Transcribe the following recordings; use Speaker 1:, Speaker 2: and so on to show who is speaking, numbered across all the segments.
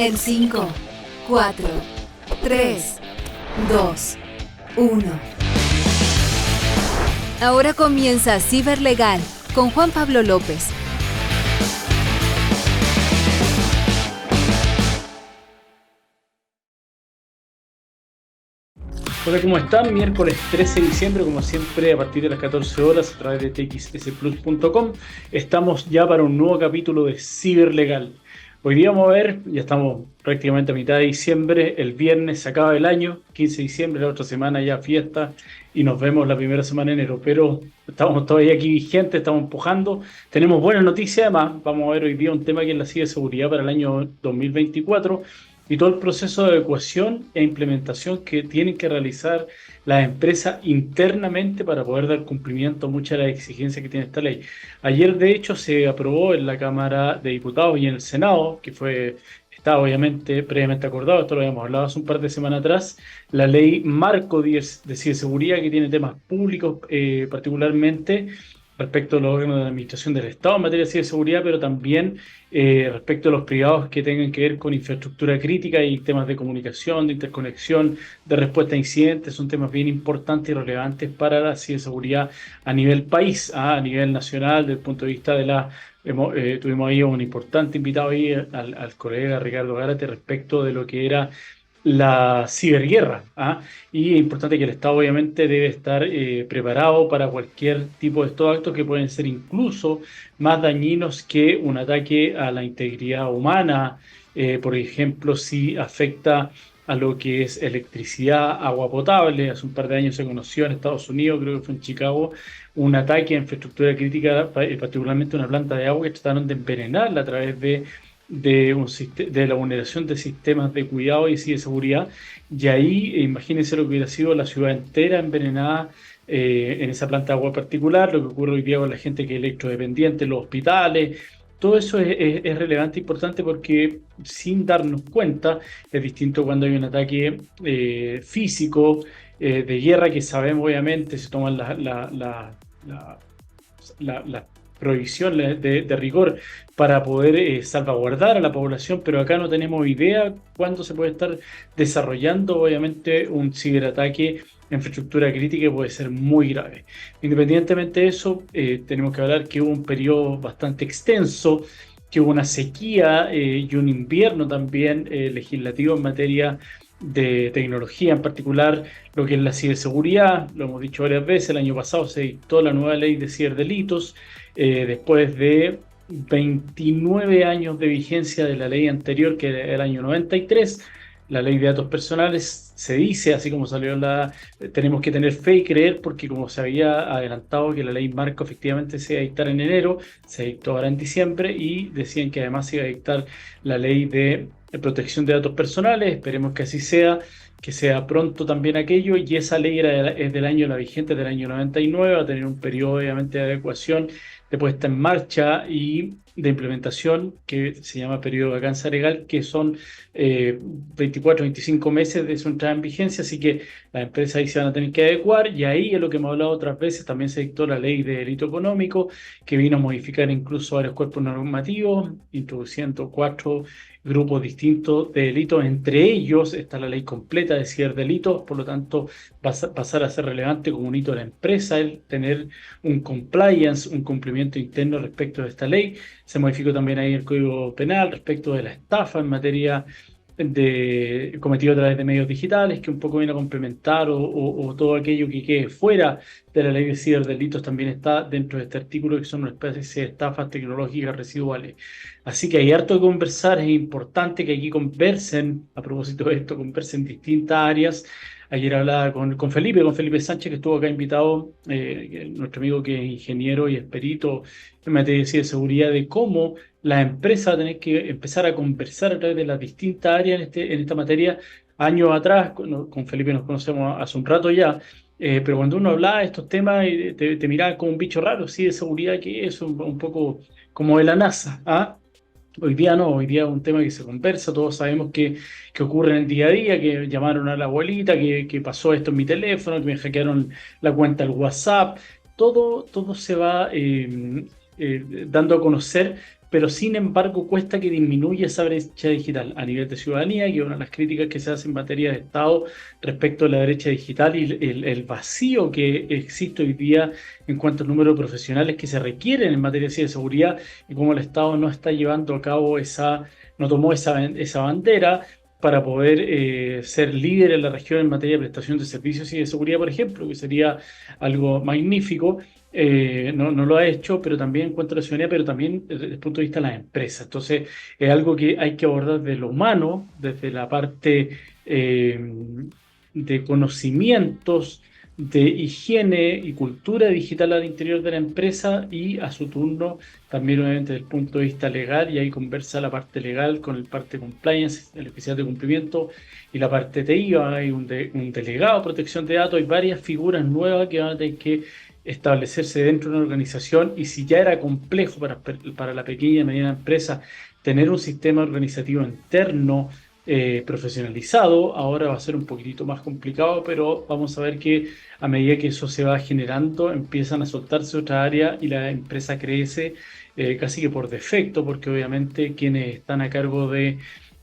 Speaker 1: En 5, 4, 3, 2, 1. Ahora comienza Ciberlegal con Juan Pablo López.
Speaker 2: Hola, ¿cómo están? Miércoles 13 de diciembre, como siempre, a partir de las 14 horas a través de txsplus.com. Estamos ya para un nuevo capítulo de Ciberlegal. Hoy día vamos a ver, ya estamos prácticamente a mitad de diciembre, el viernes se acaba el año, 15 de diciembre, la otra semana ya fiesta y nos vemos la primera semana de enero, pero estamos todavía aquí vigentes, estamos empujando. Tenemos buenas noticias, además, vamos a ver hoy día un tema que es la ciberseguridad para el año 2024. Y todo el proceso de adecuación e implementación que tienen que realizar las empresas internamente para poder dar cumplimiento a muchas de las exigencias que tiene esta ley. Ayer, de hecho, se aprobó en la Cámara de Diputados y en el Senado, está obviamente previamente acordado, esto lo habíamos hablado hace un par de semanas atrás, la ley marco de ciberseguridad que tiene temas públicos particularmente respecto a los órganos de administración del Estado en materia de ciberseguridad, pero también respecto a los privados que tengan que ver con infraestructura crítica y temas de comunicación, de interconexión, de respuesta a incidentes, son temas bien importantes y relevantes para la ciberseguridad a nivel país, a nivel nacional, desde el punto de vista de tuvimos ahí un importante invitado ahí al colega Ricardo Gárate respecto de lo que era la ciberguerra, y es importante que el Estado obviamente debe estar preparado para cualquier tipo de estos actos que pueden ser incluso más dañinos que un ataque a la integridad humana, por ejemplo, si afecta a lo que es electricidad, agua potable. Hace un par de años se conoció en Estados Unidos, creo que fue en Chicago, un ataque a infraestructura crítica, particularmente una planta de agua que trataron de envenenarla a través de la vulneración de sistemas de cuidado y de seguridad. Y ahí, imagínense lo que hubiera sido la ciudad entera envenenada en esa planta de agua particular, lo que ocurre hoy día con la gente que es electrodependiente, los hospitales. Todo eso es relevante e importante porque sin darnos cuenta es distinto cuando hay un ataque físico de guerra, que sabemos obviamente se toman las prohibiciones de rigor para poder salvaguardar a la población, pero acá no tenemos idea cuándo se puede estar desarrollando obviamente un ciberataque en infraestructura crítica, que puede ser muy grave. Independientemente de eso, tenemos que hablar que hubo un periodo bastante extenso, que hubo una sequía y un invierno también legislativo en materia de tecnología, en particular lo que es la ciberseguridad. Lo hemos dicho varias veces, el año pasado se dictó la nueva ley de ciberdelitos, después de 29 años de vigencia de la ley anterior, que era el año 93. La ley de datos personales se dice, así como salió tenemos que tener fe y creer, porque como se había adelantado que la ley marco efectivamente se iba a dictar en enero, se dictó ahora en diciembre, y decían que además se iba a dictar la ley de protección de datos personales. Esperemos que así sea, que sea pronto también aquello, y esa ley es del año, la vigente del año 99, va a tener un periodo obviamente de adecuación, de puesta en marcha y de implementación, que se llama periodo de vacancia legal, que son 24, 25 meses de su entrada en vigencia, así que las empresas ahí se van a tener que adecuar, y ahí es lo que hemos hablado otras veces, también se dictó la ley de delito económico, que vino a modificar incluso varios cuerpos normativos, introduciendo 4 grupos distintos de delitos. Entre ellos está la ley completa de ciberdelitos, por lo tanto va a pasar a ser relevante como un hito de la empresa el tener un compliance, un cumplimiento interno respecto de esta ley. Se modificó también ahí el Código Penal respecto de la estafa en materia de cometido a través de medios digitales, que un poco viene a complementar, o todo aquello que quede fuera de la ley de ciberdelitos también está dentro de este artículo, que son una especie de estafas tecnológicas residuales. Así que hay harto que conversar, es importante que aquí conversen, a propósito de esto, conversen distintas áreas. Ayer hablaba con Felipe Sánchez, que estuvo acá invitado, nuestro amigo que es ingeniero y es perito en materia de ciberseguridad, de cómo la empresa va a tener que empezar a conversar a través de las distintas áreas en esta materia. Años atrás, con Felipe nos conocemos hace un rato ya, pero cuando uno hablaba de estos temas te miraba como un bicho raro, sí, de seguridad, que es un poco como de la NASA, ¿ah? Hoy día no, hoy día es un tema que se conversa, todos sabemos que ocurre en el día a día, que llamaron a la abuelita, que pasó esto en mi teléfono, que me hackearon la cuenta del WhatsApp. Todo se va dando a conocer pero sin embargo cuesta que disminuya esa brecha digital a nivel de ciudadanía, que es una de las críticas que se hace en materia de Estado respecto a la brecha digital y el vacío que existe hoy día en cuanto al número de profesionales que se requieren en materia de ciberseguridad y cómo el Estado no está llevando a cabo no tomó esa bandera para poder ser líder en la región en materia de prestación de servicios y de seguridad, por ejemplo, que sería algo magnífico. No lo ha hecho, pero también en cuanto a la ciudadanía, pero también desde el punto de vista de las empresas. Entonces, es algo que hay que abordar desde lo humano, desde la parte de conocimientos, de higiene y cultura digital al interior de la empresa y a su turno también obviamente desde el punto de vista legal, y ahí conversa la parte legal con el parte de compliance, el oficial de cumplimiento y la parte TI. Hay un delegado de protección de datos, hay varias figuras nuevas que van a tener que establecerse dentro de una organización, y si ya era complejo para la pequeña y mediana empresa tener un sistema organizativo interno profesionalizado, ahora va a ser un poquitito más complicado, pero vamos a ver que a medida que eso se va generando, empiezan a soltarse otra área y la empresa crece casi que por defecto, porque obviamente quienes están a cargo de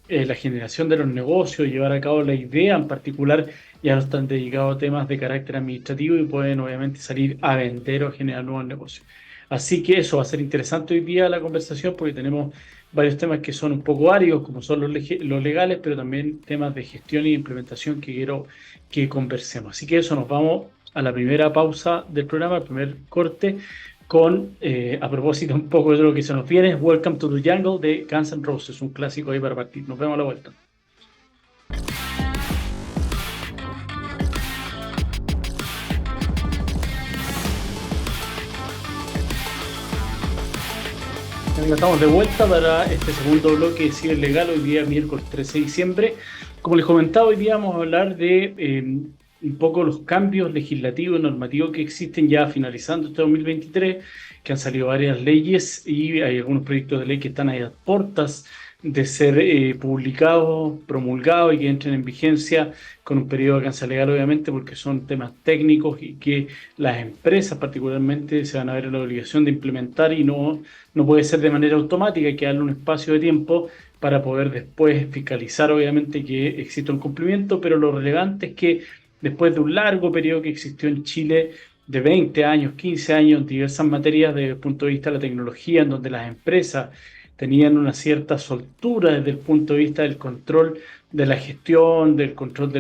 Speaker 2: la generación de los negocios, llevar a cabo la idea en particular, ya no están dedicados a temas de carácter administrativo y pueden obviamente salir a vender o a generar nuevos negocios. Así que eso va a ser interesante hoy día la conversación, porque tenemos varios temas que son un poco áridos, como son los legales, pero también temas de gestión y implementación que quiero que conversemos. Así que eso, nos vamos a la primera pausa del programa, el primer corte, a propósito un poco de lo que se nos viene, Welcome to the Jungle de Guns N' Roses, un clásico ahí para partir. Nos vemos a la vuelta. Estamos de vuelta para este segundo bloque de Ciber Legal, hoy día miércoles 13 de diciembre. Como les comentaba, hoy día vamos a hablar de un poco los cambios legislativos y normativos que existen ya finalizando este 2023, que han salido varias leyes y hay algunos proyectos de ley que están ahí a puertas de ser publicados, promulgados y que entren en vigencia con un periodo de alcance legal, obviamente, porque son temas técnicos y que las empresas particularmente se van a ver en la obligación de implementar, y no puede ser de manera automática, hay que darle un espacio de tiempo para poder después fiscalizar, obviamente, que exista un cumplimiento, pero lo relevante es que después de un largo periodo que existió en Chile, de 20 años, 15 años, en diversas materias desde el punto de vista de la tecnología, en donde las empresas tenían una cierta soltura desde el punto de vista del control de la gestión, del control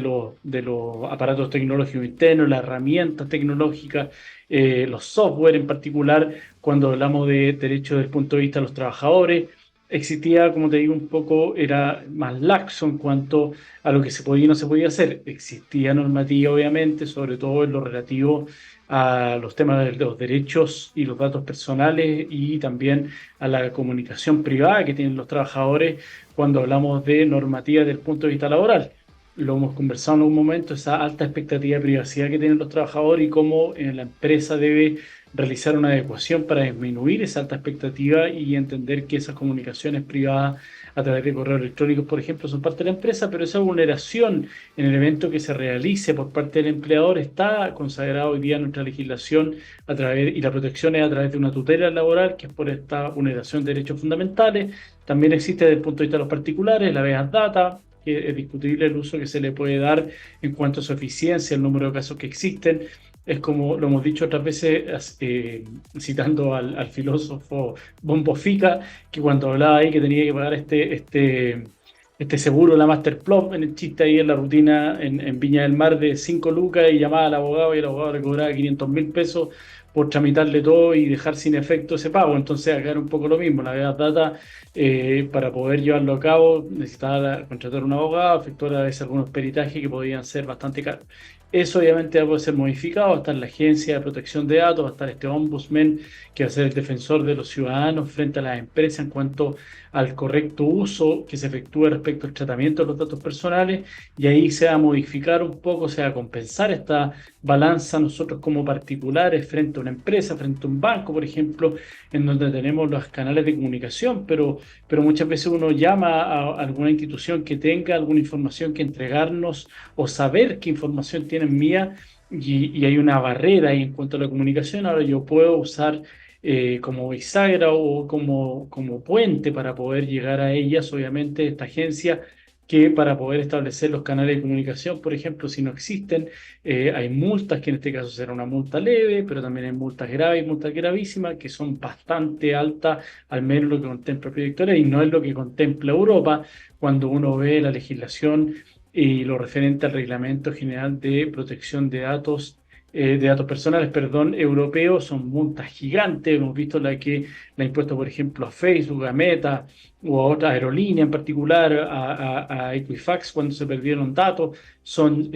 Speaker 2: de los aparatos tecnológicos internos, las herramientas tecnológicas, los software en particular, cuando hablamos de derechos desde el punto de vista de los trabajadores. Existía, como te digo, un poco, era más laxo en cuanto a lo que se podía y no se podía hacer. Existía normativa, obviamente, sobre todo en lo relativo a los temas de los derechos y los datos personales, y también a la comunicación privada que tienen los trabajadores cuando hablamos de normativa desde el punto de vista laboral. Lo hemos conversado en algún momento, esa alta expectativa de privacidad que tienen los trabajadores y cómo la empresa debe realizar una adecuación para disminuir esa alta expectativa y entender que esas comunicaciones privadas a través de correos electrónicos, por ejemplo, son parte de la empresa, pero esa vulneración en el evento que se realice por parte del empleador está consagrado hoy día en nuestra legislación y la protección es a través de una tutela laboral, que es por esta vulneración de derechos fundamentales. También existe desde el punto de vista de los particulares la habeas data, que es discutible el uso que se le puede dar en cuanto a su eficiencia, el número de casos que existen. Es como lo hemos dicho otras veces, citando al filósofo Bombo Fica, que cuando hablaba ahí que tenía que pagar este seguro, la Masterplot, en el chiste ahí en la rutina en Viña del Mar, de 5 lucas, y llamaba al abogado y el abogado le cobraba 500.000 pesos por tramitarle todo y dejar sin efecto ese pago. Entonces acá era un poco lo mismo, la Big Data, para poder llevarlo a cabo necesitaba contratar un abogado, efectuar a veces algunos peritajes que podían ser bastante caros. Eso obviamente va a poder ser modificado, va a estar la Agencia de Protección de Datos, va a estar este ombudsman que va a ser el defensor de los ciudadanos frente a las empresas en cuanto al correcto uso que se efectúe respecto al tratamiento de los datos personales, y ahí se va a modificar un poco, se va a compensar esta balanza nosotros como particulares frente a una empresa, frente a un banco, por ejemplo, en donde tenemos los canales de comunicación, pero muchas veces uno llama a alguna institución que tenga alguna información que entregarnos o saber qué información tienen mía, y hay una barrera ahí en cuanto a la comunicación. Ahora yo puedo usar como bisagra o como puente para poder llegar a ellas, obviamente, esta agencia que para poder establecer los canales de comunicación, por ejemplo, si no existen, hay multas, que en este caso será una multa leve, pero también hay multas graves y multas gravísimas, que son bastante altas, al menos lo que contempla el proyecto de ley, y no es lo que contempla Europa cuando uno ve la legislación y lo referente al Reglamento General de Protección de datos personales, perdón, europeos. Son multas gigantes. Hemos visto la que la ha impuesto, por ejemplo, a Facebook, a Meta o a otra aerolínea en particular, a Equifax cuando se perdieron datos. Son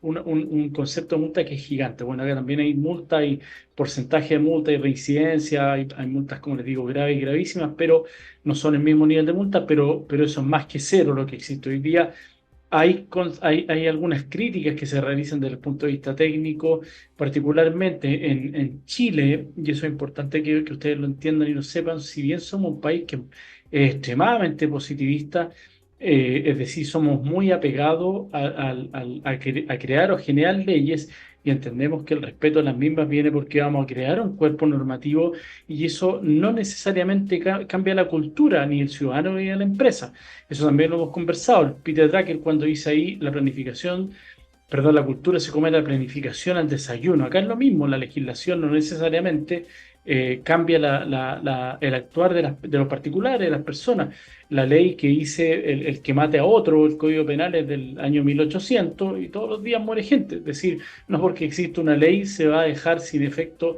Speaker 2: un concepto de multa que es gigante. Bueno, acá también hay multa, hay porcentaje de multa, hay reincidencia, hay multas, como les digo, graves y gravísimas, pero no son el mismo nivel de multa, pero eso es más que cero lo que existe hoy día. Hay algunas críticas que se realizan desde el punto de vista técnico, particularmente en Chile, y eso es importante que ustedes lo entiendan y lo sepan. Si bien somos un país que es extremadamente positivista, es decir, somos muy apegados a crear o generar leyes, y entendemos que el respeto a las mismas viene porque vamos a crear un cuerpo normativo, y eso no necesariamente cambia la cultura ni el ciudadano ni la empresa. Eso también lo hemos conversado. El Peter Drucker, cuando dice ahí la planificación, perdón, la cultura se come la planificación al desayuno. Acá es lo mismo, la legislación no necesariamente cambia el actuar de los particulares, de las personas. La ley que dice el que mate a otro, el Código Penal es del año 1800 y todos los días muere gente. Es decir, no porque existe una ley se va a dejar sin efecto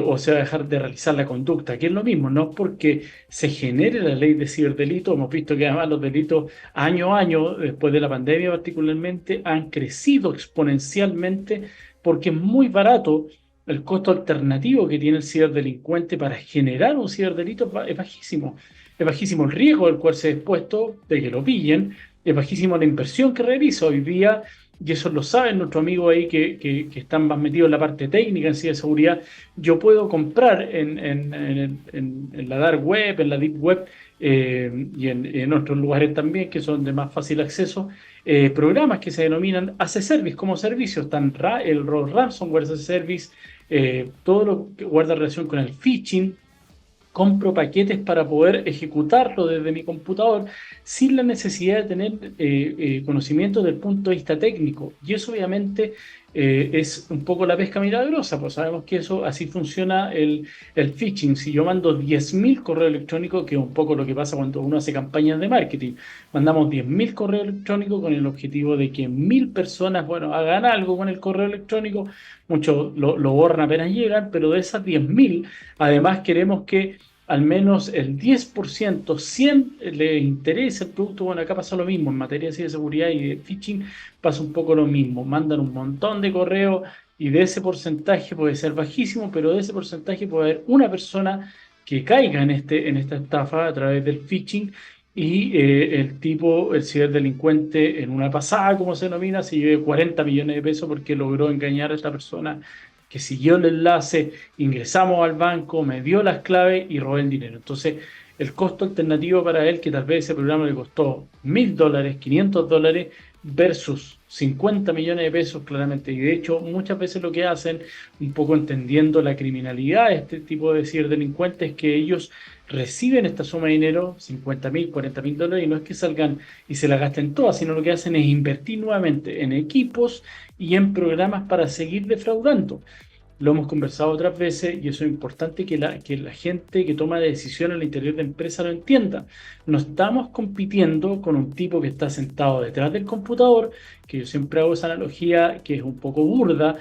Speaker 2: o se va a dejar de realizar la conducta, que es lo mismo. No porque se genere la ley de ciberdelito. Hemos visto que además los delitos año a año, después de la pandemia particularmente, han crecido exponencialmente porque es muy barato. El costo alternativo que tiene el ciberdelincuente para generar un ciberdelito es bajísimo. Es bajísimo el riesgo al cual se ha expuesto de que lo pillen, es bajísimo la inversión que realiza hoy día, y eso lo saben nuestros amigos ahí que están más metidos en la parte técnica en ciberseguridad. Yo puedo comprar en la dark web, en la deep web, y en otros lugares también que son de más fácil acceso, programas que se denominan as a service, como servicios. Están el ransomware as a service, todo lo que guarda relación con el phishing. Compro paquetes para poder ejecutarlo desde mi computador sin la necesidad de tener conocimiento del punto de vista técnico. Y eso obviamente es un poco la pesca milagrosa, pues sabemos que eso así funciona el phishing. Si yo mando 10.000 correos electrónicos, que es un poco lo que pasa cuando uno hace campañas de marketing, mandamos 10.000 correos electrónicos con el objetivo de que 1.000 personas, bueno, hagan algo con el correo electrónico. Muchos lo borran apenas llegan, pero de esas 10.000, además queremos que al menos el 10%, 100 les interesa el producto. Bueno, acá pasa lo mismo en materia de seguridad y de phishing, pasa un poco lo mismo. Mandan un montón de correos y de ese porcentaje puede ser bajísimo, pero de ese porcentaje puede haber una persona que caiga en esta estafa a través del phishing, y el ciberdelincuente, en una pasada, como se denomina, se lleve 40 millones de pesos porque logró engañar a esta persona que siguió el enlace, ingresamos al banco, me dio las claves y robé el dinero. Entonces, el costo alternativo para él, que tal vez ese programa le costó $1.000, $500, versus 50 millones de pesos, claramente. Y de hecho, muchas veces lo que hacen, un poco entendiendo la criminalidad de este tipo de ciberdelincuentes, es que ellos reciben esta suma de dinero, 50.000, $40.000, y no es que salgan y se la gasten todas, sino lo que hacen es invertir nuevamente en equipos y en programas para seguir defraudando. Lo hemos conversado otras veces, y eso es importante que la gente que toma decisiones al interior de la empresa lo entienda. No estamos compitiendo con un tipo que está sentado detrás del computador, que yo siempre hago esa analogía que es un poco burda,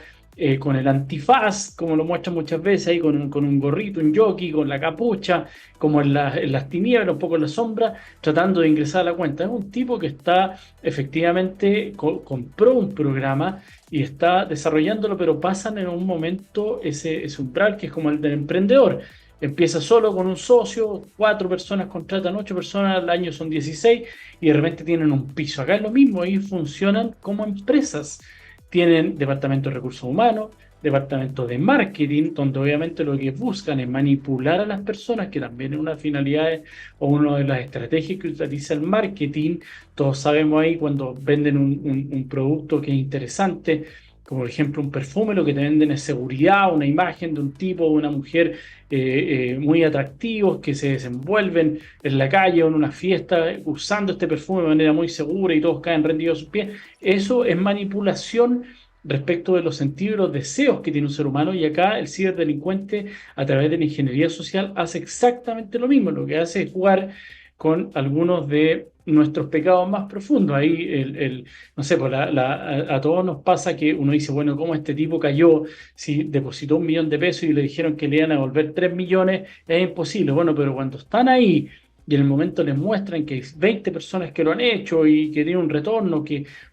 Speaker 2: con el antifaz, como lo muestran muchas veces, ahí con un gorrito, un jockey, con la capucha, como en las tinieblas, un poco en la sombra, tratando de ingresar a la cuenta. Es un tipo que está efectivamente, compró un programa y está desarrollándolo, pero pasan en un momento ese umbral que es como el del emprendedor. Empieza solo con un socio, 4 personas contratan 8 personas, al año son 16, y de repente tienen un piso. Acá es lo mismo, ellos funcionan como empresas. Tienen departamento de recursos humanos, departamento de marketing, donde obviamente lo que buscan es manipular a las personas, que también es una finalidad o una de las estrategias que utiliza el marketing. Todos sabemos ahí cuando venden un producto que es interesante, como por ejemplo un perfume, lo que te venden es seguridad, una imagen de un tipo o una mujer muy atractivos que se desenvuelven en la calle o en una fiesta usando este perfume de manera muy segura y todos caen rendidos a sus pies. Eso es manipulación respecto de los sentidos y los deseos que tiene un ser humano, y acá el ciberdelincuente a través de la ingeniería social hace exactamente lo mismo. Lo que hace es jugar con algunos de nuestros pecados más profundos. Ahí, no sé, pues a todos nos pasa que uno dice, bueno, ¿cómo este tipo cayó si depositó 1 millón de pesos y le dijeron que le iban a devolver 3 millones? Es imposible. Bueno, pero cuando están ahí y en el momento les muestran que hay 20 personas que lo han hecho y que tienen un retorno,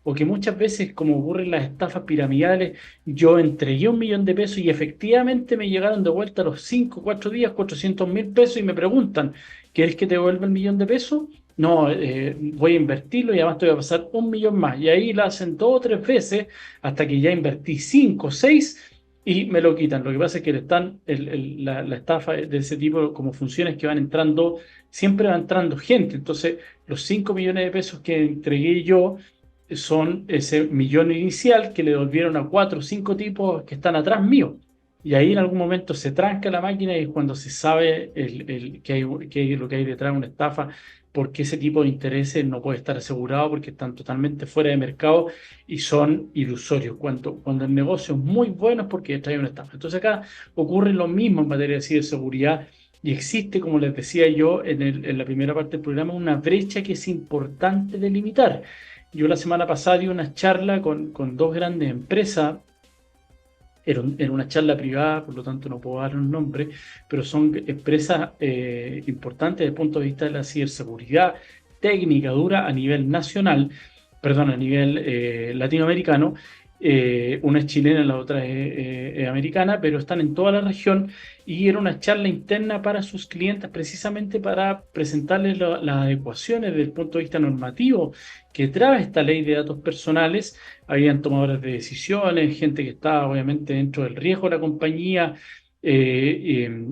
Speaker 2: o que muchas veces, como ocurre en las estafas piramidales, yo entregué 1 millón de pesos y efectivamente me llegaron de vuelta a los 5 4 días 400.000 pesos y me preguntan, ¿quieres que te devuelva 1 millón de pesos? No, voy a invertirlo y además te voy a pasar 1 millón más. Y ahí la hacen 2 o 3 veces hasta que ya invertí 5 o 6 y me lo quitan. Lo que pasa es que la estafa de ese tipo, como funciona, es que van entrando, siempre va entrando gente. Entonces, los 5 millones de pesos que entregué yo son ese millón inicial que le devolvieron a 4 o 5 tipos que están atrás mío. Y ahí en algún momento se tranca la máquina y es cuando se sabe lo que hay detrás de una estafa, porque ese tipo de intereses no puede estar asegurado porque están totalmente fuera de mercado y son ilusorios. Cuando el negocio es muy bueno es porque trae una estafa. Entonces acá ocurre lo mismo en materia de ciberseguridad y existe, como les decía yo en la primera parte del programa, una brecha que es importante delimitar. Yo la semana pasada di una charla con dos grandes empresas. Era una charla privada, por lo tanto no puedo dar un nombre, pero son empresas importantes desde el punto de vista de la ciberseguridad técnica dura a nivel nacional, perdón, a nivel latinoamericano. Una es chilena, la otra es americana, pero están en toda la región y era una charla interna para sus clientes precisamente para presentarles las adecuaciones desde el punto de vista normativo que trae esta ley de datos personales. Habían tomadores de decisiones, gente que estaba obviamente dentro del riesgo de la compañía,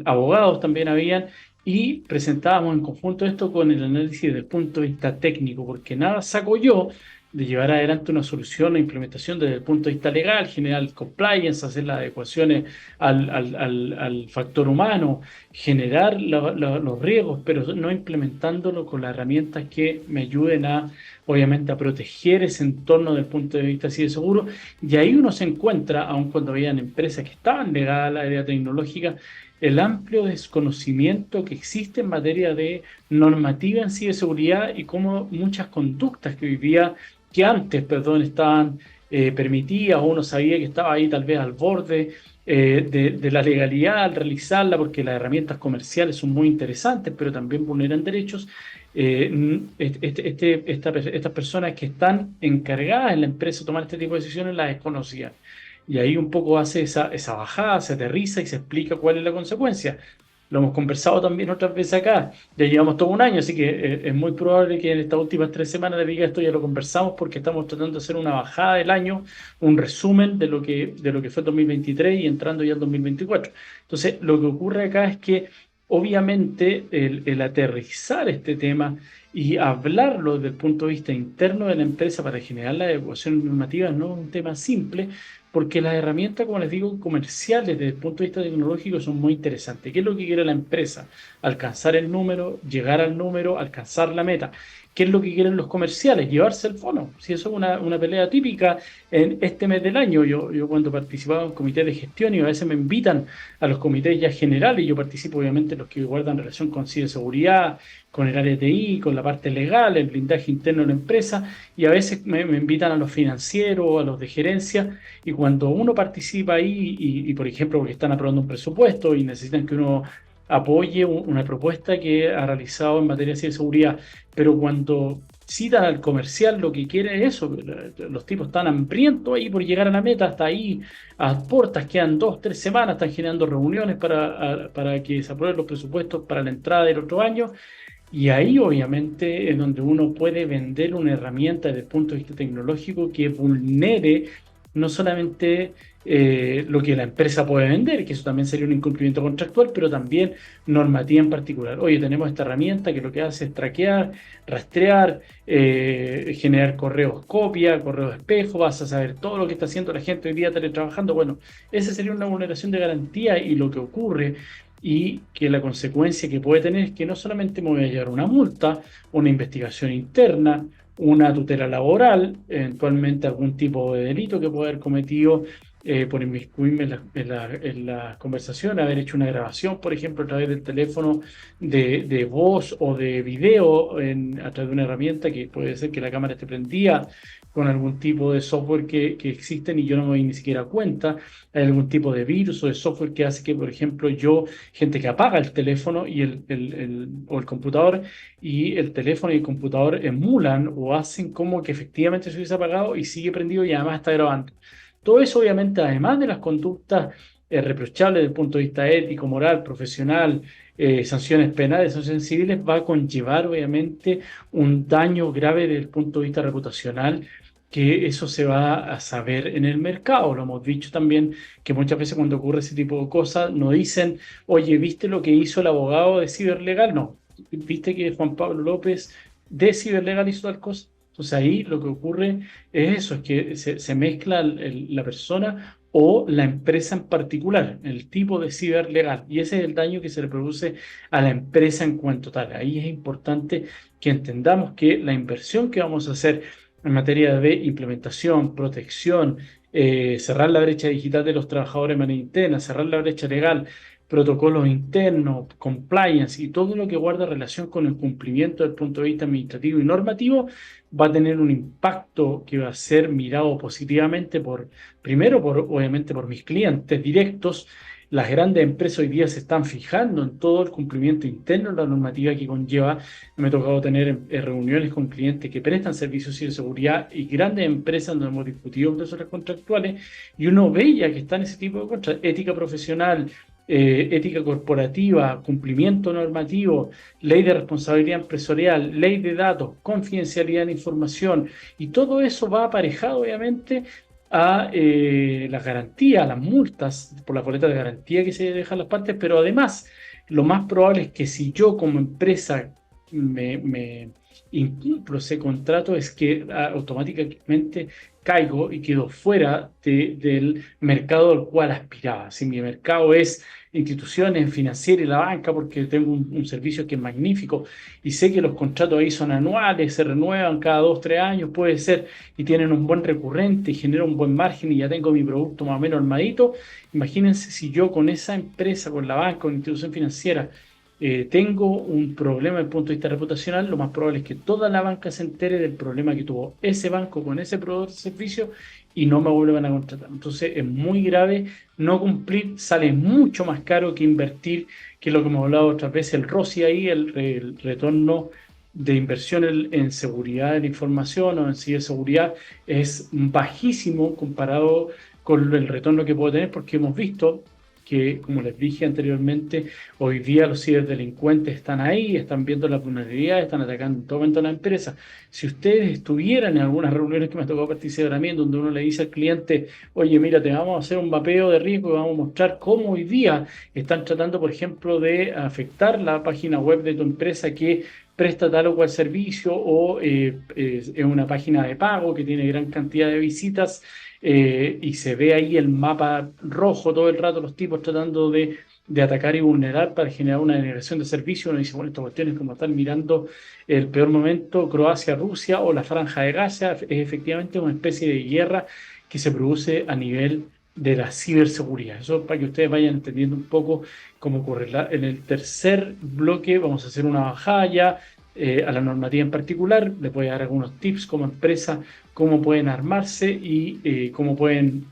Speaker 2: abogados también habían, y presentábamos en conjunto esto con el análisis desde el punto de vista técnico, porque nada saco yo de llevar adelante una solución o implementación desde el punto de vista legal, generar compliance, hacer las adecuaciones al factor humano, generar los riesgos, pero no implementándolo con las herramientas que me ayuden obviamente, a proteger ese entorno desde el punto de vista así de seguro. Y ahí uno se encuentra, aun cuando habían empresas que estaban ligadas a la área tecnológica, el amplio desconocimiento que existe en materia de normativa en ciberseguridad y cómo muchas conductas que antes, perdón, estaban permitidas, o uno sabía que estaba ahí tal vez al borde de la legalidad al realizarla, porque las herramientas comerciales son muy interesantes, pero también vulneran derechos. Estas personas que están encargadas en la empresa de tomar este tipo de decisiones las desconocían. Y ahí un poco hace esa bajada, se aterriza y se explica cuál es la consecuencia. Lo hemos conversado también otras veces acá. Ya llevamos todo un año, así que es muy probable que en estas últimas 3 semanas le diga esto, ya lo conversamos, porque estamos tratando de hacer una bajada del año, un resumen de lo que fue 2023 y entrando ya en 2024. Entonces, lo que ocurre acá es que obviamente el aterrizar este tema y hablarlo desde el punto de vista interno de la empresa para generar la adecuación normativa no es un tema simple, porque las herramientas, como les digo, comerciales desde el punto de vista tecnológico son muy interesantes. ¿Qué es lo que quiere la empresa? Alcanzar el número, llegar al número, alcanzar la meta. ¿Qué es lo que quieren los comerciales? Llevarse el fono. Si eso es una pelea típica en este mes del año. Yo cuando participaba en comités de gestión y a veces me invitan a los comités ya generales, yo participo obviamente en los que guardan relación con ciberseguridad, con el área TI, con la parte legal, el blindaje interno de la empresa, y a veces me invitan a los financieros, a los de gerencia, y cuando uno participa ahí, por ejemplo, porque están aprobando un presupuesto y necesitan que uno apoye una propuesta que ha realizado en materia de ciberseguridad, pero cuando citan al comercial lo que quiere es eso, los tipos están hambrientos ahí por llegar a la meta, hasta ahí a puertas, quedan 2 o 3 semanas, están generando reuniones para que se aprueben los presupuestos para la entrada del otro año. Y ahí obviamente es donde uno puede vender una herramienta desde el punto de vista tecnológico que vulnere no solamente lo que la empresa puede vender, que eso también sería un incumplimiento contractual, pero también normativa en particular. Oye, tenemos esta herramienta que lo que hace es traquear, rastrear, generar correos copia, correos espejo, vas a saber todo lo que está haciendo la gente hoy día teletrabajando. Bueno, esa sería una vulneración de garantía y lo que ocurre y que la consecuencia que puede tener es que no solamente me voy a llevar una multa, una investigación interna, una tutela laboral, eventualmente algún tipo de delito que pueda haber cometido por inmiscuirme en la conversación, haber hecho una grabación, por ejemplo, a través del teléfono de voz o de video a través de una herramienta que puede ser que la cámara esté prendida con algún tipo de software que existen y yo no me doy ni siquiera cuenta. Hay algún tipo de virus o de software que hace que, por ejemplo, gente que apaga el teléfono o el computador y el teléfono y el computador emulan o hacen como que efectivamente se hubiese apagado y sigue prendido y además está grabando. Todo eso, obviamente, además de las conductas reprochables desde el punto de vista ético, moral, profesional, sanciones penales, sanciones civiles, va a conllevar, obviamente, un daño grave desde el punto de vista reputacional, que eso se va a saber en el mercado. Lo hemos dicho también, que muchas veces cuando ocurre ese tipo de cosas, no dicen, oye, ¿viste lo que hizo el abogado de Ciberlegal? No, ¿viste que Juan Pablo López de Ciberlegal hizo tal cosa? Entonces ahí lo que ocurre es eso, es que se mezcla la persona o la empresa en particular, el tipo de ciberlegal, y ese es el daño que se le produce a la empresa en cuanto tal. Ahí es importante que entendamos que la inversión que vamos a hacer en materia de implementación, protección, cerrar la brecha digital de los trabajadores de manera interna, cerrar la brecha legal, protocolos internos, compliance y todo lo que guarda relación con el cumplimiento del punto de vista administrativo y normativo, va a tener un impacto que va a ser mirado positivamente primero, obviamente por mis clientes directos. Las grandes empresas hoy día se están fijando en todo el cumplimiento interno de la normativa que conlleva. Me ha tocado tener reuniones con clientes que prestan servicios de ciberseguridad y grandes empresas donde hemos discutido cláusulas contractuales y uno ve ya que está en ese tipo de contratos, ética profesional, ética corporativa, cumplimiento normativo, ley de responsabilidad empresarial, ley de datos, confidencialidad de información, y todo eso va aparejado obviamente a las garantías, a las multas por la boleta de garantía que se dejan las partes, pero además lo más probable es que si yo como empresa me incumplo ese contrato es que automáticamente caigo y quedo fuera del mercado al cual aspiraba. Si mi mercado es instituciones financieras y la banca, porque tengo un servicio que es magnífico y sé que los contratos ahí son anuales, se renuevan cada 2, 3 años, puede ser, y tienen un buen recurrente y genera un buen margen y ya tengo mi producto más o menos armadito. Imagínense si yo con esa empresa, con la banca, con la institución financiera, tengo un problema desde el punto de vista reputacional, lo más probable es que toda la banca se entere del problema que tuvo ese banco con ese proveedor de servicio y no me vuelvan a contratar. Entonces es muy grave, no cumplir sale mucho más caro que invertir, que lo que hemos hablado otras veces, el ROCI ahí, el retorno de inversión en seguridad de la información o en ciberseguridad es bajísimo comparado con el retorno que puede tener, porque hemos visto que, como les dije anteriormente, hoy día los ciberdelincuentes están ahí, están viendo la vulnerabilidad, están atacando en todo momento a la empresa. Si ustedes estuvieran en algunas reuniones que me ha tocado participar a mí, donde uno le dice al cliente, oye, mira, te vamos a hacer un mapeo de riesgo y vamos a mostrar cómo hoy día están tratando, por ejemplo, de afectar la página web de tu empresa que presta tal o cual servicio o es una página de pago que tiene gran cantidad de visitas, y se ve ahí el mapa rojo todo el rato, los tipos tratando de atacar y vulnerar para generar una denegación de servicio. Uno dice, bueno, esta cuestión es como estar mirando el peor momento, Croacia-Rusia o la Franja de Gaza. Es efectivamente una especie de guerra que se produce a nivel de la ciberseguridad. Eso para que ustedes vayan entendiendo un poco cómo ocurre. En el tercer bloque vamos a hacer una bajada ya a la normativa en particular. Les voy a dar algunos tips como empresa, cómo pueden armarse y cómo pueden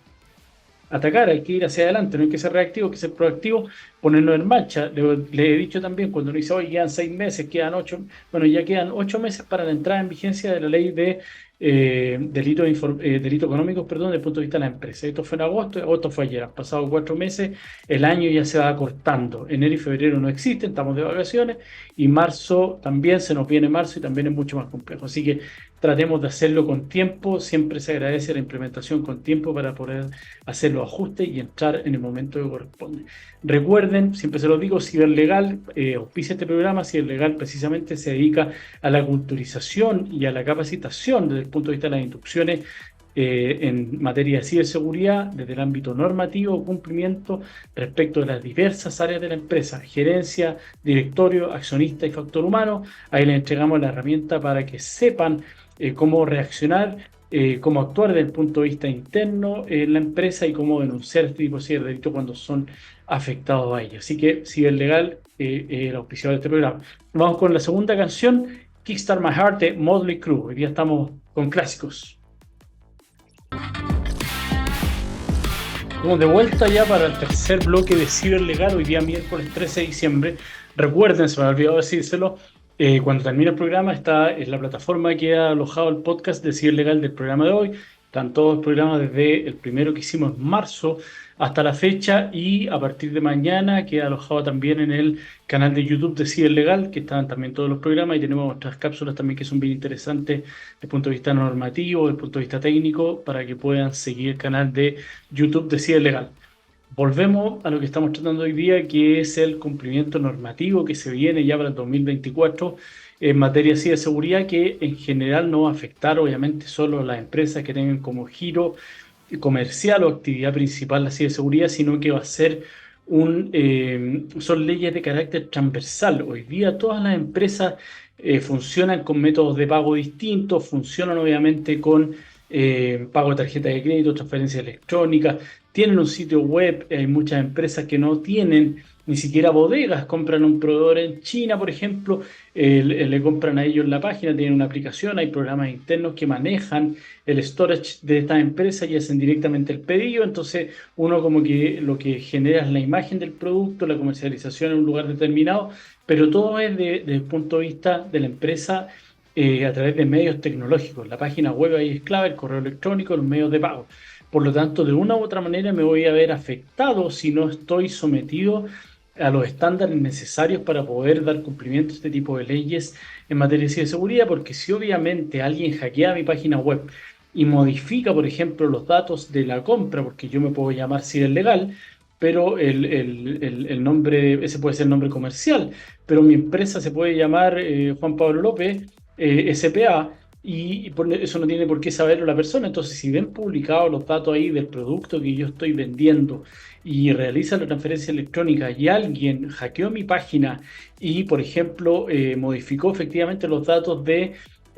Speaker 2: atacar. Hay que ir hacia adelante, no hay que ser reactivo, hay que ser proactivo, ponerlo en marcha. Le he dicho también cuando uno dice, hoy quedan 6 meses, quedan 8, bueno, ya quedan 8 meses para la entrada en vigencia de la ley de delitos económicos, perdón, desde el punto de vista de la empresa. Esto fue en agosto, agosto fue ayer, han pasado 4 meses, el año ya se va acortando. Enero y febrero no existen, estamos de vacaciones, y marzo también, se nos viene marzo y también es mucho más complejo. Así que tratemos de hacerlo con tiempo, siempre se agradece la implementación con tiempo para poder hacer los ajustes y entrar en el momento que corresponde. Recuerden, siempre se lo digo, Ciberlegal auspicia este programa. Ciberlegal precisamente se dedica a la culturización y a la capacitación desde el punto de vista de las instrucciones en materia de ciberseguridad, desde el ámbito normativo, cumplimiento respecto de las diversas áreas de la empresa, gerencia, directorio, accionista y factor humano. Ahí les entregamos la herramienta para que sepan cómo reaccionar, cómo actuar desde el punto de vista interno en la empresa y cómo denunciar este tipo de ciberdelitos cuando son afectados a ellos. Así que Ciberlegal el auspiciador de este programa. Vamos con la segunda canción, Kickstart My Heart de Motley Crue. Hoy día estamos con clásicos. Estamos de vuelta ya para el tercer bloque de Ciberlegal, hoy día miércoles 13 de diciembre. Recuerden, se me ha olvidado decírselo, cuando termine el programa está en la plataforma que ha alojado el podcast de Ciberlegal del programa de hoy. Están todos los programas desde el primero que hicimos en marzo hasta la fecha, y a partir de mañana queda alojado también en el canal de YouTube de Ciberlegal, que están también todos los programas, y tenemos otras cápsulas también que son bien interesantes desde el punto de vista normativo, desde el punto de vista técnico, para que puedan seguir el canal de YouTube de Ciberlegal. Volvemos a lo que estamos tratando hoy día, que es el cumplimiento normativo que se viene ya para el 2024 en materia de ciberseguridad, que en general no va a afectar obviamente solo a las empresas que tengan como giro comercial o actividad principal la ciberseguridad, sino que va a ser son leyes de carácter transversal. Hoy día todas las empresas funcionan con métodos de pago distintos, funcionan obviamente con pago de tarjeta de crédito, transferencias electrónicas, tienen un sitio web. Hay muchas empresas que no tienen ni siquiera bodegas, compran un proveedor en China, por ejemplo, le compran a ellos la página, tienen una aplicación, hay programas internos que manejan el storage de estas empresas y hacen directamente el pedido. Entonces uno como que lo que genera es la imagen del producto, la comercialización en un lugar determinado, pero todo es desde el punto de vista de la empresa a través de medios tecnológicos. La página web ahí es clave, el correo electrónico, los medios de pago. Por lo tanto, de una u otra manera me voy a ver afectado si no estoy sometido a los estándares necesarios para poder dar cumplimiento a este tipo de leyes en materia de ciberseguridad, porque si obviamente alguien hackea mi página web y modifica, por ejemplo, los datos de la compra, porque yo me puedo llamar Ciberlegal, pero el nombre, ese puede ser el nombre comercial, pero mi empresa se puede llamar Juan Pablo López, SPA, y eso no tiene por qué saberlo la persona. Entonces, si ven publicados los datos ahí del producto que yo estoy vendiendo y realiza la transferencia electrónica y alguien hackeó mi página y, por ejemplo, modificó efectivamente los datos de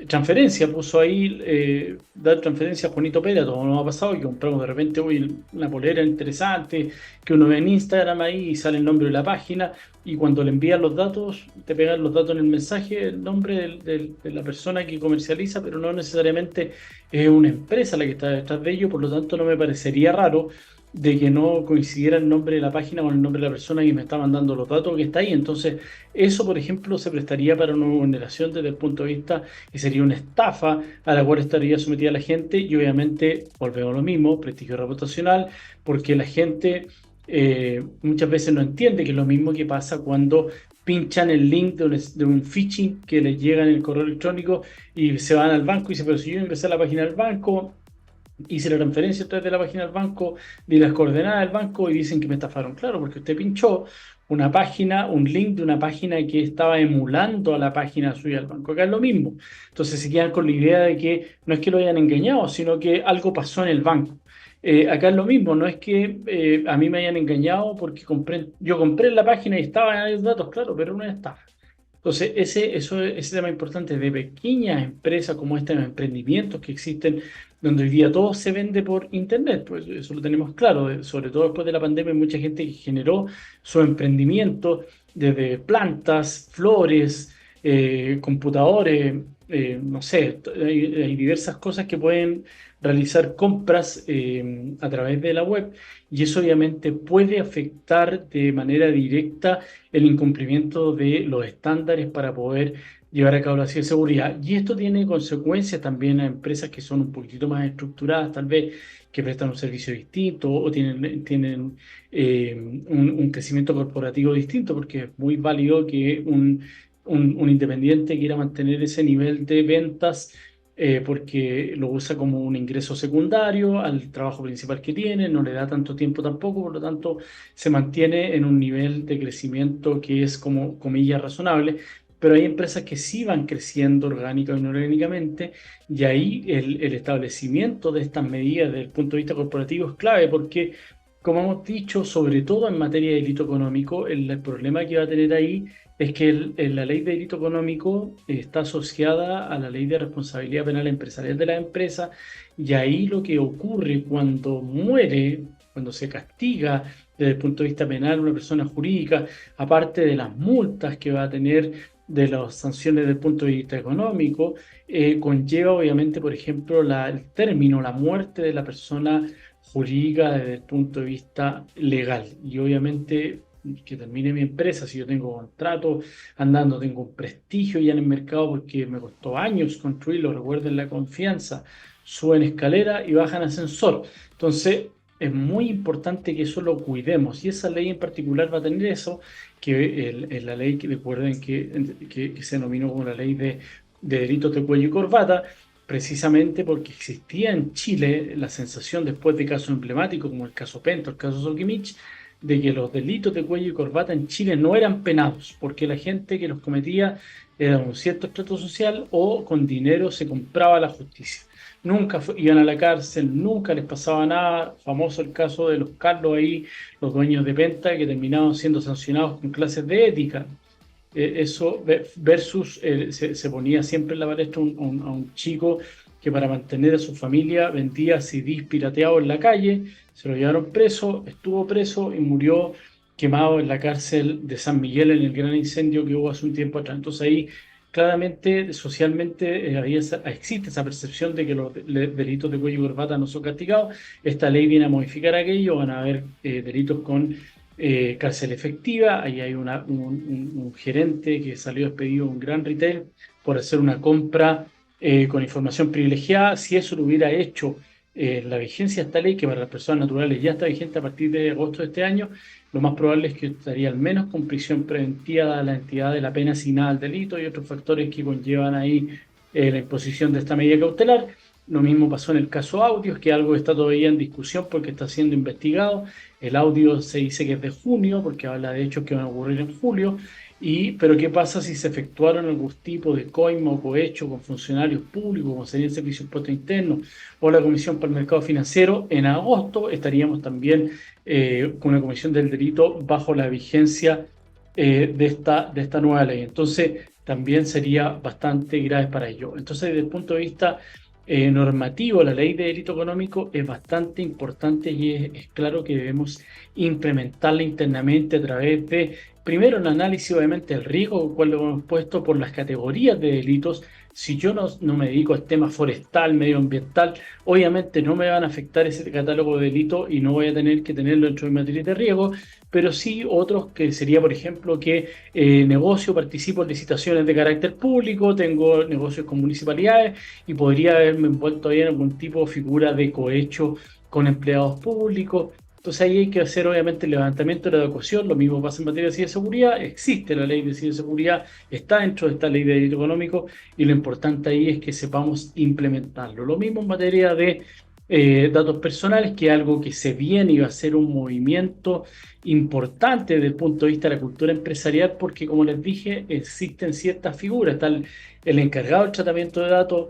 Speaker 2: transferencia, puso ahí dar transferencia a Juanito Pérez, todo nos ha pasado, que compramos de repente hoy una polera interesante, que uno ve en Instagram ahí y sale el nombre de la página, y cuando le envían los datos, te pegan los datos en el mensaje, el nombre de la persona que comercializa, pero no necesariamente es una empresa la que está detrás de ello. Por lo tanto no me parecería raro de que no coincidiera el nombre de la página con el nombre de la persona que me está mandando los datos que está ahí. Entonces, eso, por ejemplo, se prestaría para una vulneración desde el punto de vista que sería una estafa a la cual estaría sometida la gente, y obviamente volvemos a lo mismo, prestigio reputacional, porque la gente muchas veces no entiende que es lo mismo que pasa cuando pinchan el link de un phishing que les llega en el correo electrónico y se van al banco y dicen, pero si yo ingresé a la página del banco, hice la transferencia a través de la página del banco, di las coordenadas del banco y dicen que me estafaron. Claro, porque usted pinchó una página, un link de una página que estaba emulando a la página suya del banco. Acá es lo mismo. Entonces se quedan con la idea de que no es que lo hayan engañado, sino que algo pasó en el banco. Acá es lo mismo, no es que a mí me hayan engañado porque yo compré en la página y estaban ahí los datos, claro, pero no es estafa. Entonces, ese tema importante de pequeñas empresas como estos emprendimientos que existen, donde hoy día todo se vende por internet, pues eso lo tenemos claro. Sobre todo después de la pandemia, hay mucha gente que generó su emprendimiento desde plantas, flores, computadores, no sé, hay diversas cosas que pueden realizar compras a través de la web, y eso obviamente puede afectar de manera directa el incumplimiento de los estándares para poder llevar a cabo la ciberseguridad. Y esto tiene consecuencias también a empresas que son un poquitito más estructuradas, tal vez, que prestan un servicio distinto o tienen un crecimiento corporativo distinto, porque es muy válido que un independiente quiera mantener ese nivel de ventas porque lo usa como un ingreso secundario al trabajo principal que tiene, no le da tanto tiempo tampoco, por lo tanto se mantiene en un nivel de crecimiento que es como comillas razonable, pero hay empresas que sí van creciendo orgánica o inorgánicamente y ahí el establecimiento de estas medidas desde el punto de vista corporativo es clave porque, como hemos dicho, sobre todo en materia de delito económico, el problema que va a tener ahí es que la ley de delito económico está asociada a la ley de responsabilidad penal empresarial de la empresa y ahí lo que ocurre cuando muere, cuando se castiga desde el punto de vista penal una persona jurídica, aparte de las multas que va a tener, de las sanciones desde el punto de vista económico, conlleva obviamente, por ejemplo, el término, la muerte de la persona jurídica desde el punto de vista legal. Y obviamente que termine mi empresa, si yo tengo contrato andando, tengo un prestigio ya en el mercado porque me costó años construirlo, recuerden la confianza, suben escalera y bajan ascensor. Entonces, es muy importante que eso lo cuidemos y esa ley en particular va a tener eso, que la ley, que recuerden que se denominó como la ley de delitos de cuello y corbata, precisamente porque existía en Chile la sensación después de casos emblemáticos como el caso Pento, el caso Solquimich, de que los delitos de cuello y corbata en Chile no eran penados, porque la gente que los cometía era de un cierto estrato social o con dinero se compraba la justicia. Nunca iban a la cárcel, nunca les pasaba nada. Famoso el caso de los Carlos ahí, los dueños de Penta, que terminaban siendo sancionados con clases de ética. Eso versus se ponía siempre en la palestra a un chico que para mantener a su familia vendía CDs pirateados en la calle, se lo llevaron preso, estuvo preso y murió quemado en la cárcel de San Miguel en el gran incendio que hubo hace un tiempo atrás. Entonces ahí claramente, socialmente, existe esa percepción de que los delitos de cuello y corbata no son castigados. Esta ley viene a modificar aquello, van a haber delitos con cárcel efectiva. Ahí hay un gerente que salió despedido de un gran retail por hacer una compra con información privilegiada. Si eso lo hubiera hecho la vigencia de esta ley, que para las personas naturales ya está vigente a partir de agosto de este año, lo más probable es que estaría al menos con prisión preventiva dada la entidad de la pena asignada al delito y otros factores que conllevan ahí la imposición de esta medida cautelar. Lo mismo pasó en el caso Audios, que algo está todavía en discusión porque está siendo investigado. El audio se dice que es de junio, porque habla de hechos que van a ocurrir en julio. Pero ¿qué pasa si se efectuaron algún tipo de coima o cohecho con funcionarios públicos, como sería el Servicio de Impuestos Internos o la Comisión para el Mercado Financiero? En agosto estaríamos también con una comisión del delito bajo la vigencia de esta nueva ley. Entonces, también sería bastante grave para ello. Entonces, desde el punto de vista normativo, la ley de delito económico es bastante importante y es claro que debemos implementarla internamente a través de, primero, el análisis obviamente del riesgo, cual lo hemos puesto por las categorías de delitos. Si yo no me dedico al tema forestal, medioambiental, obviamente no me van a afectar ese catálogo de delitos y no voy a tener que tenerlo dentro de mi materia de riesgo, pero sí otros que sería, por ejemplo, que participo en licitaciones de carácter público, tengo negocios con municipalidades y podría haberme envuelto ahí en algún tipo de figura de cohecho con empleados públicos. Entonces ahí hay que hacer obviamente el levantamiento de la adecuación. Lo mismo pasa en materia de ciberseguridad. Existe la ley de ciberseguridad, está dentro de esta ley de delito económico y lo importante ahí es que sepamos implementarlo. Lo mismo en materia de datos personales, que es algo que se viene y va a ser un movimiento importante desde el punto de vista de la cultura empresarial, porque como les dije, existen ciertas figuras. Está el encargado del tratamiento de datos,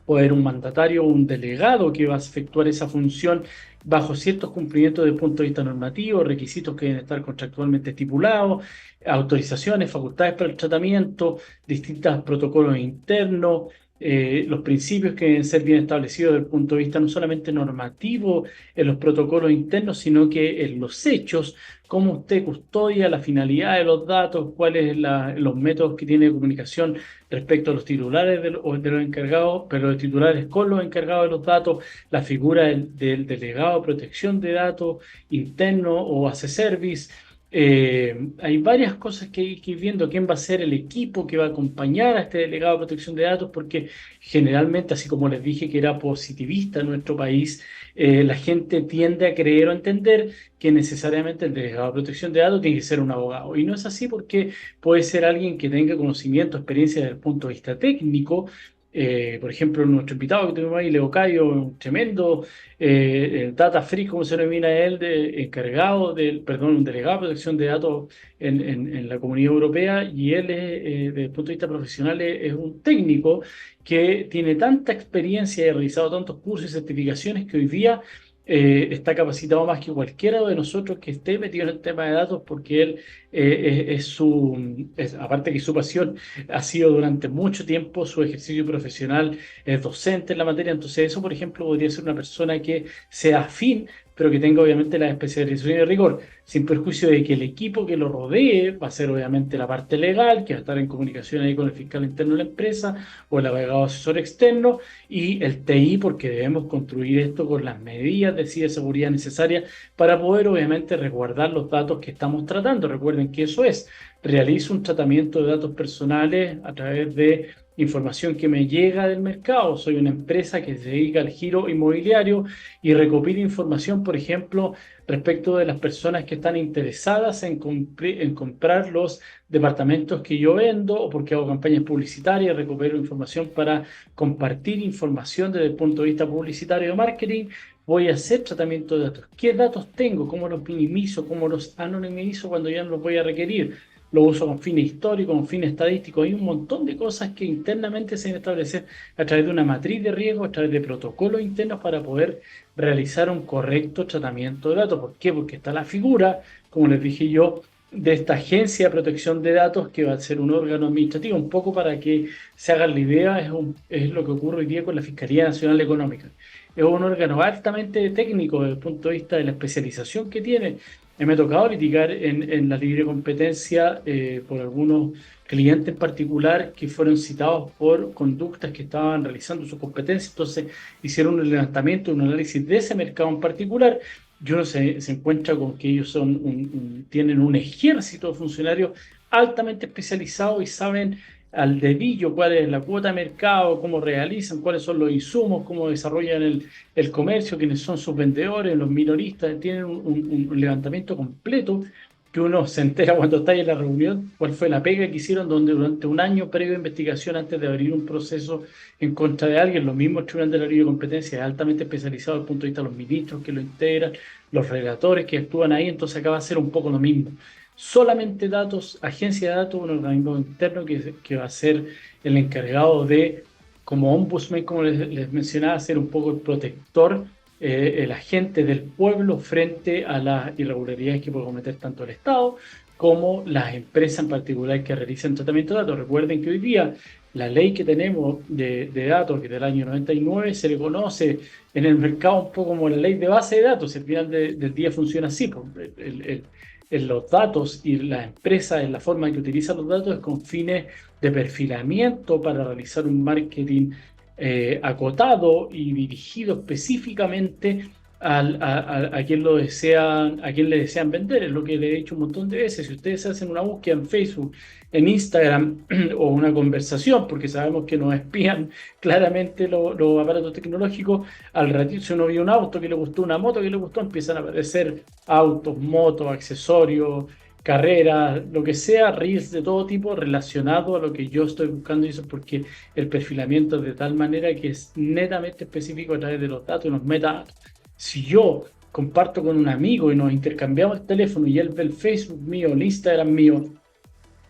Speaker 2: puede haber un mandatario o un delegado que va a efectuar esa función bajo ciertos cumplimientos desde el punto de vista normativo, requisitos que deben estar contractualmente estipulados, autorizaciones, facultades para el tratamiento, distintos protocolos internos, los principios que deben ser bien establecidos desde el punto de vista no solamente normativo en los protocolos internos, sino que en los hechos, cómo usted custodia la finalidad de los datos, cuáles los métodos que tiene de comunicación respecto a los titulares de los encargados, pero los titulares con los encargados de los datos, la figura del delegado de protección de datos interno o as a service, Hay varias cosas que hay que ir viendo, quién va a ser el equipo que va a acompañar a este delegado de protección de datos, porque generalmente, así como les dije que era positivista en nuestro país, la gente tiende a creer o entender que necesariamente el delegado de protección de datos tiene que ser un abogado. Y no es así porque puede ser alguien que tenga conocimiento, experiencia desde el punto de vista técnico. Por ejemplo, nuestro invitado que tuvimos ahí, Leo Cayo, un tremendo el data freak, como se denomina él, encargado del, perdón, un delegado de protección de datos en la Comunidad Europea, y él, desde el punto de vista profesional, es un técnico que tiene tanta experiencia y ha realizado tantos cursos y certificaciones que hoy día está capacitado más que cualquiera de nosotros que esté metido en el tema de datos, porque él, aparte que su pasión ha sido durante mucho tiempo su ejercicio profesional, es docente en la materia. Entonces eso, por ejemplo, podría ser una persona que sea afín, pero que tenga obviamente la especialización y el rigor, sin perjuicio de que el equipo que lo rodee va a ser obviamente la parte legal, que va a estar en comunicación ahí con el fiscal interno de la empresa o el abogado asesor externo, y el TI, porque debemos construir esto con las medidas de ciberseguridad necesarias para poder obviamente resguardar los datos que estamos tratando. Recuerden que eso es, realizo un tratamiento de datos personales a través de información que me llega del mercado. Soy una empresa que se dedica al giro inmobiliario y recopilo información, por ejemplo, respecto de las personas que están interesadas en comprar los departamentos que yo vendo, o porque hago campañas publicitarias, recupero información para compartir información desde el punto de vista publicitario de marketing. Voy a hacer tratamiento de datos. ¿Qué datos tengo? ¿Cómo los minimizo? ¿Cómo los anonimizo cuando ya no los voy a requerir? Lo uso con fines históricos, con fines estadísticos. Hay un montón de cosas que internamente se deben establecer a través de una matriz de riesgo, a través de protocolos internos para poder realizar un correcto tratamiento de datos. ¿Por qué? Porque está la figura, como les dije yo, de esta agencia de protección de datos, que va a ser un órgano administrativo. Un poco para que se hagan la idea, es lo que ocurre hoy día con la Fiscalía Nacional Económica. Es un órgano altamente técnico desde el punto de vista de la especialización que tiene. Me ha tocado litigar en la libre competencia por algunos clientes en particular que fueron citados por conductas que estaban realizando su competencia. Entonces hicieron un levantamiento, un análisis de ese mercado en particular, y uno se encuentra con que ellos tienen un ejército de funcionarios altamente especializados y saben al dedillo cuál es la cuota de mercado, cómo realizan, cuáles son los insumos, cómo desarrollan el comercio, quiénes son sus vendedores, los minoristas. Tienen un levantamiento completo que uno se entera cuando está ahí en la reunión, cuál fue la pega que hicieron donde durante un año previo a investigación, antes de abrir un proceso en contra de alguien. Los mismos tribunales de la libre competencia es altamente especializado desde el punto de vista de los ministros que lo integran, los relatores que actúan ahí. Entonces acá va a ser un poco lo mismo. Solamente datos, agencia de datos, un organismo interno que va a ser el encargado de, como ombudsman, como les mencionaba, ser un poco el protector, el agente del pueblo frente a las irregularidades que puede cometer tanto el Estado como las empresas en particular que realizan tratamiento de datos. Recuerden que hoy día la ley que tenemos de datos, que es del año 99, se le conoce en el mercado un poco como la ley de base de datos. Al final del día funciona así. En los datos, y la empresa en la forma en que utiliza los datos es con fines de perfilamiento para realizar un marketing acotado y dirigido específicamente a quien lo desean, a quien le desean vender. Es lo que le he dicho un montón de veces. Si ustedes hacen una búsqueda en Facebook, en Instagram o una conversación, porque sabemos que nos espían claramente los aparatos tecnológicos, al ratito, si uno vio un auto que le gustó, una moto que le gustó, empiezan a aparecer autos, motos, accesorios, carreras, lo que sea, reels de todo tipo relacionado a lo que yo estoy buscando. Y eso es porque el perfilamiento es de tal manera que es netamente específico a través de los datos y los metadatos. Si yo comparto con un amigo y nos intercambiamos el teléfono y él ve el Facebook mío, el Instagram mío,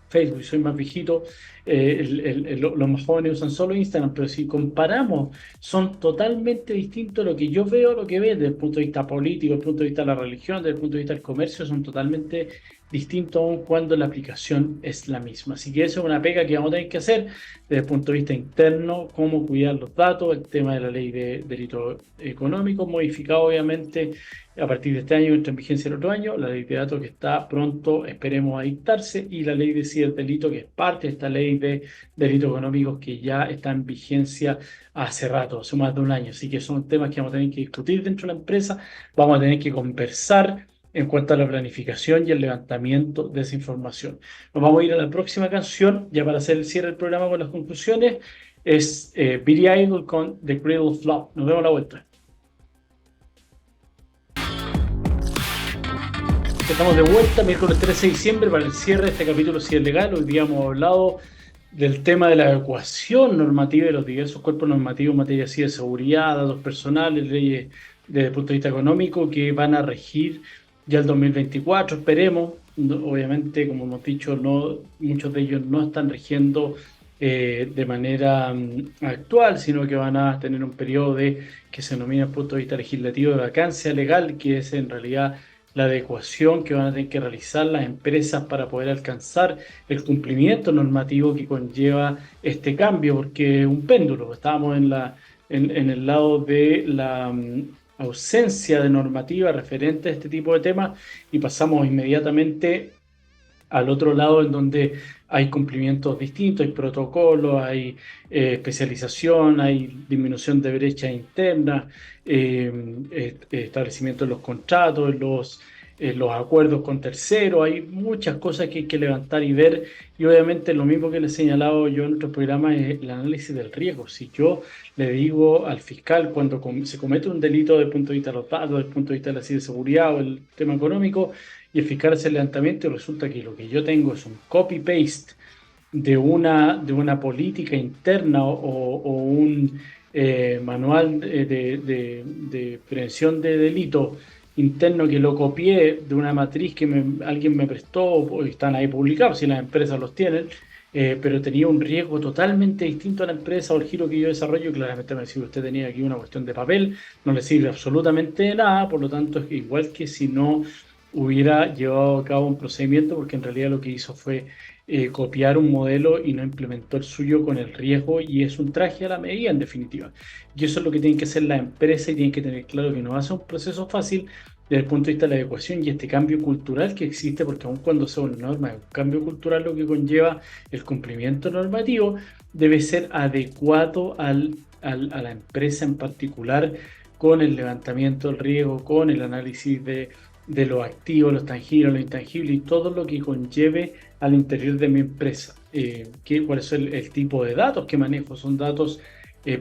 Speaker 2: Facebook, soy más viejito, los más jóvenes usan solo Instagram, pero si comparamos, son totalmente distintos lo que yo veo, lo que ve desde el punto de vista político, desde el punto de vista de la religión, desde el punto de vista del comercio, son totalmente distintos aun cuando la aplicación es la misma. Así que eso es una pega que vamos a tener que hacer desde el punto de vista interno, cómo cuidar los datos, el tema de la ley de delito económico, modificado obviamente a partir de este año, entra en vigencia el otro año, la ley de datos que está pronto, esperemos, a dictarse, y la ley de ciberdelito, que es parte de esta ley de delitos económicos que ya está en vigencia hace rato, hace más de un año. Así que son temas que vamos a tener que discutir dentro de la empresa, vamos a tener que conversar en cuanto a la planificación y el levantamiento de esa información. Nos vamos a ir a la próxima canción, ya para hacer el cierre del programa con las conclusiones. Es Billy Idol con The Cradle of Love. Nos vemos a la vuelta. Estamos de vuelta, miércoles 13 de diciembre, para el cierre de este capítulo Cierre Legal. Hoy día hemos hablado del tema de la adecuación normativa de los diversos cuerpos normativos en materia de seguridad, datos personales, leyes desde el punto de vista económico que van a regir ya el 2024. Esperemos, obviamente, como hemos dicho, muchos de ellos no están rigiendo de manera actual, sino que van a tener un periodo que se denomina desde el punto de vista legislativo de vacancia legal, que es en realidad la adecuación que van a tener que realizar las empresas para poder alcanzar el cumplimiento normativo que conlleva este cambio, porque es un péndulo. Estábamos en el lado de la ausencia de normativa referente a este tipo de temas y pasamos inmediatamente al otro lado, en donde hay cumplimientos distintos, hay protocolos, hay especialización, hay disminución de brechas internas, establecimiento de los contratos, los acuerdos con terceros. Hay muchas cosas que hay que levantar y ver, y obviamente lo mismo que les he señalado yo en otros programas es el análisis del riesgo. Si yo le digo al fiscal cuando se comete un delito desde el punto de vista de los datos, desde el punto de vista de la ciberseguridad o el tema económico, y el fiscal hace el levantamiento y resulta que lo que yo tengo es un copy-paste de una política interna o un manual de prevención de delito interno que lo copié de una matriz que alguien me prestó, o están ahí publicados, si las empresas los tienen, pero tenía un riesgo totalmente distinto a la empresa o el giro que yo desarrollo. Claramente me decía, usted tenía aquí una cuestión de papel, no le sirve absolutamente de nada, por lo tanto es igual que si no hubiera llevado a cabo un procedimiento, porque en realidad lo que hizo fue copiar un modelo y no implementó el suyo con el riesgo, y es un traje a la medida en definitiva. Y eso es lo que tienen que hacer las empresas, y tienen que tener claro que no va a ser un proceso fácil desde el punto de vista de la adecuación y este cambio cultural que existe, porque aun cuando sea una norma, es un cambio cultural lo que conlleva el cumplimiento normativo, debe ser adecuado a la empresa en particular, con el levantamiento del riesgo, con el análisis de los activos, los tangibles, los intangibles y todo lo que conlleve al interior de mi empresa. ¿Cuál es el tipo de datos que manejo? ¿Son datos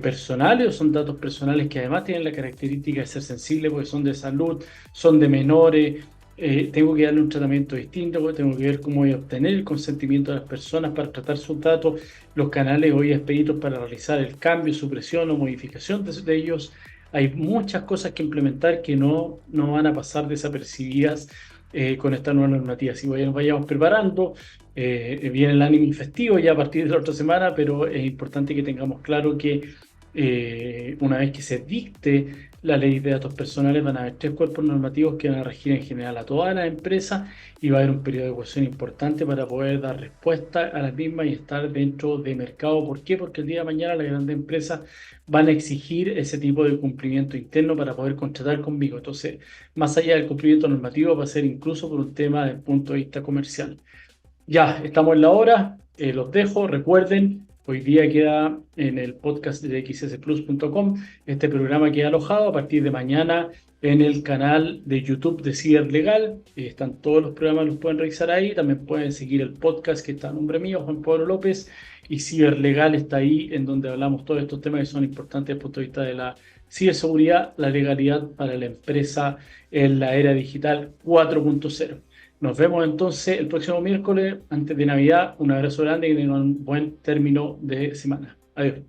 Speaker 2: personales o son datos personales que además tienen la característica de ser sensibles porque son de salud, son de menores? Tengo que darle un tratamiento distinto, tengo que ver cómo voy a obtener el consentimiento de las personas para tratar sus datos, los canales hoy expeditos para realizar el cambio, supresión o modificación de ellos. Hay muchas cosas que implementar que no van a pasar desapercibidas con esta nueva normativa. Si nos vayamos preparando, viene el ánimo festivo ya a partir de la otra semana, pero es importante que tengamos claro que una vez que se dicte la ley de datos personales, van a haber 3 cuerpos normativos que van a regir en general a todas las empresas, y va a haber un periodo de adecuación importante para poder dar respuesta a las mismas y estar dentro de mercado. ¿Por qué? Porque el día de mañana las grandes empresas van a exigir ese tipo de cumplimiento interno para poder contratar conmigo. Entonces, más allá del cumplimiento normativo, va a ser incluso por un tema desde el punto de vista comercial. Ya, estamos en la hora, los dejo. Recuerden, hoy día queda en el podcast de xsplus.com. Este programa queda alojado a partir de mañana en el canal de YouTube de Ciberlegal. Están todos los programas, los pueden revisar ahí. También pueden seguir el podcast que está a nombre mío, Juan Pablo López, y Ciberlegal está ahí, en donde hablamos todos estos temas que son importantes desde el punto de vista de la ciberseguridad, la legalidad para la empresa en la era digital 4.0. Nos vemos entonces el próximo miércoles, antes de Navidad. Un abrazo grande y que tengan un buen término de semana. Adiós.